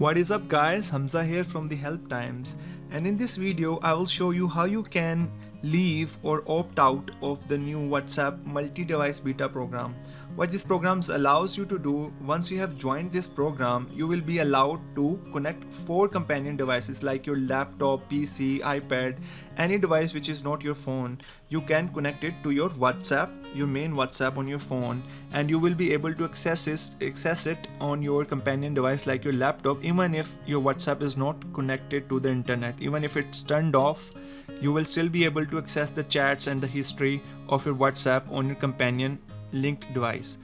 What is up guys, Hamza here from the Help Times, and in this video I will show you how you can leave or opt out of the new WhatsApp multi-device beta program. What this program allows you to do, once you have joined this program, you will be allowed to connect 4 companion devices like your laptop, PC, iPad, any device which is not your phone. You can connect it to your WhatsApp, your main WhatsApp on your phone, and you will be able to access it on your companion device like your laptop, even if your WhatsApp is not connected to the internet. Even if it's turned off, you will still be able to access the chats and the history of your WhatsApp on your companion linked device.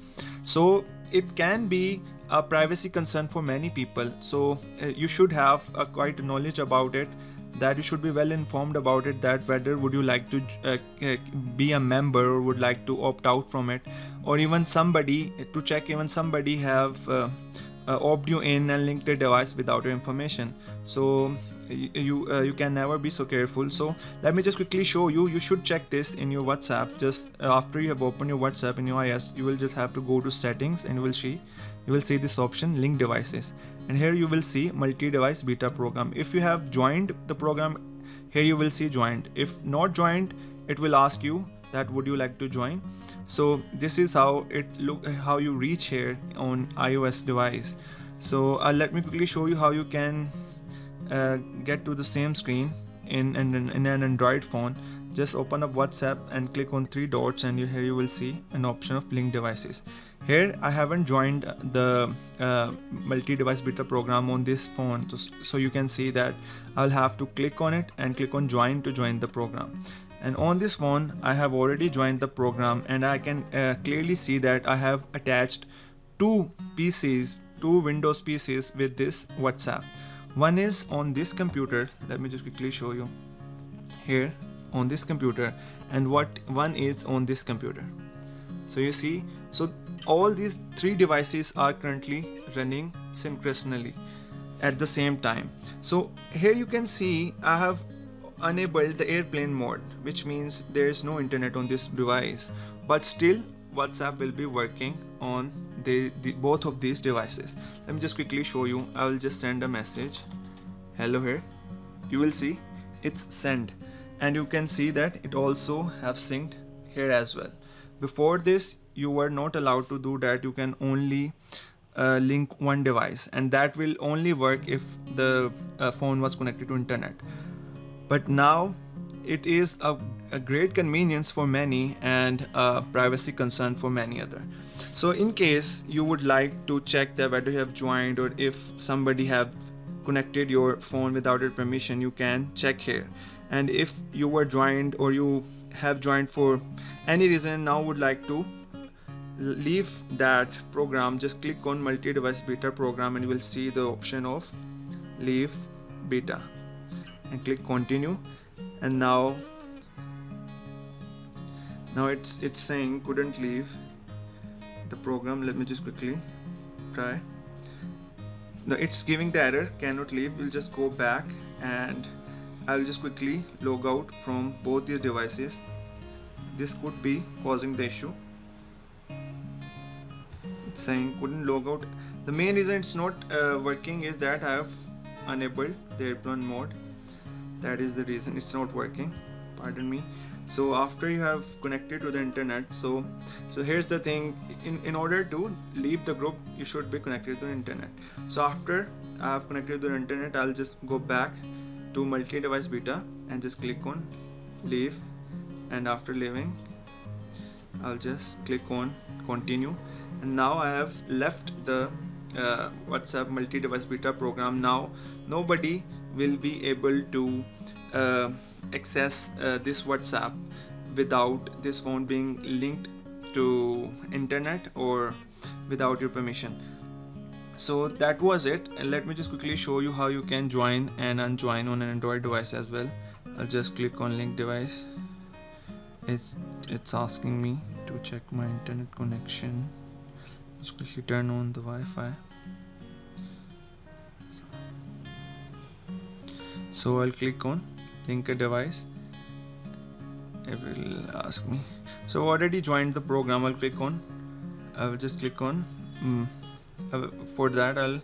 So it can be a privacy concern for many people, so you should have quite knowledge about it, that you should be well informed about it, that whether would you like to be a member or would like to opt out from it, or even somebody to check even somebody have opt you in and linked a device without your information. So you can never be so careful. So let me just quickly show you. You should check this in your WhatsApp. Just after you have opened your WhatsApp in your iOS, you will just have to go to settings and you will see this option, link devices, and here you will see multi-device beta program. If you have joined the program, here you will see joined. If not joined, it will ask you that would you like to join. So this is how how you reach here on iOS device. So let me quickly show you how you can get to the same screen in an Android phone. Just open up WhatsApp and click on 3 dots, and here you will see an option of link devices. Here I haven't joined the multi-device beta program on this phone, so you can see that I'll have to click on it and click on join to join the program. And on this phone I have already joined the program, and I can clearly see that I have attached two Windows PCs with this WhatsApp. One is on this computer, let me just quickly show you here on this computer, and one is on this computer. So you see, so all these 3 devices are currently running synchronously at the same time. So here you can see I have enabled the airplane mode, which means there is no internet on this device, but still WhatsApp will be working on both of these devices. Let me just quickly show you. I will just send a message, hello. Here you will see it's sent, and you can see that it also have synced here as well. Before this you were not allowed to do that. You can only link one device, and that will only work if the phone was connected to internet. But now it is a great convenience for many and a privacy concern for many other. So in case you would like to check that whether you have joined or if somebody have connected your phone without your permission, you can check here. And if you were joined or you have joined for any reason and now would like to leave that program, just click on multi-device beta program and you will see the option of leave beta and click continue. And now it's saying couldn't leave the program. Let me just quickly try. Now it's giving the error, cannot leave. We'll just go back and I'll just quickly log out from both these devices. This could be causing the issue. It's saying couldn't log out. The main reason it's not working is that I have enabled the airplane mode. That is the reason it's not working, pardon me. So after you have connected to the internet, so here's the thing, in order to leave the group you should be connected to the internet. So after I have connected to the internet, I'll just go back to multi-device beta and just click on leave, and after leaving I'll just click on continue, and now I have left the WhatsApp multi-device beta program. Now nobody will be able to access this WhatsApp without this phone being linked to internet or without your permission. So that was it, and let me just quickly show you how you can join and unjoin on an Android device as well. I'll just click on link device. It's asking me to check my internet connection. Just quickly turn on the Wi-Fi. So I'll click on link a device. It will ask me. So I already joined the program. I will just click on for that I'll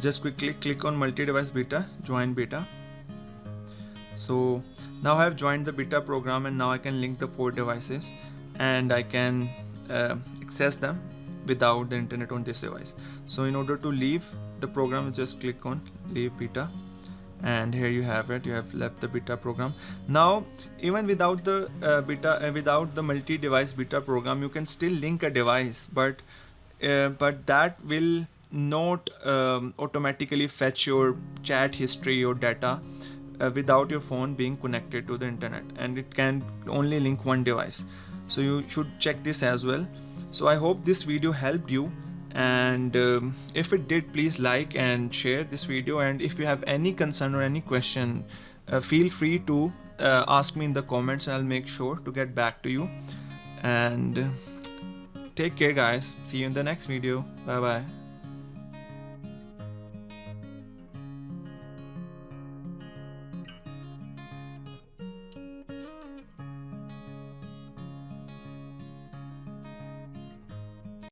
just quickly click on multi-device beta, join beta. So now I have joined the beta program, and now I can link the 4 devices and I can access them without the internet on this device. So in order to leave the program, just click on leave beta, and here you have it. You have left the beta program. Now even without the without the multi-device beta program, you can still link a device, but that will not automatically fetch your chat history or data without your phone being connected to the internet, and it can only link one device. So you should check this as well. So I hope this video helped you, and if it did, please like and share this video. And if you have any concern or any question, feel free to ask me in the comments. I'll make sure to get back to you. And take care guys, see you in the next video. Bye bye.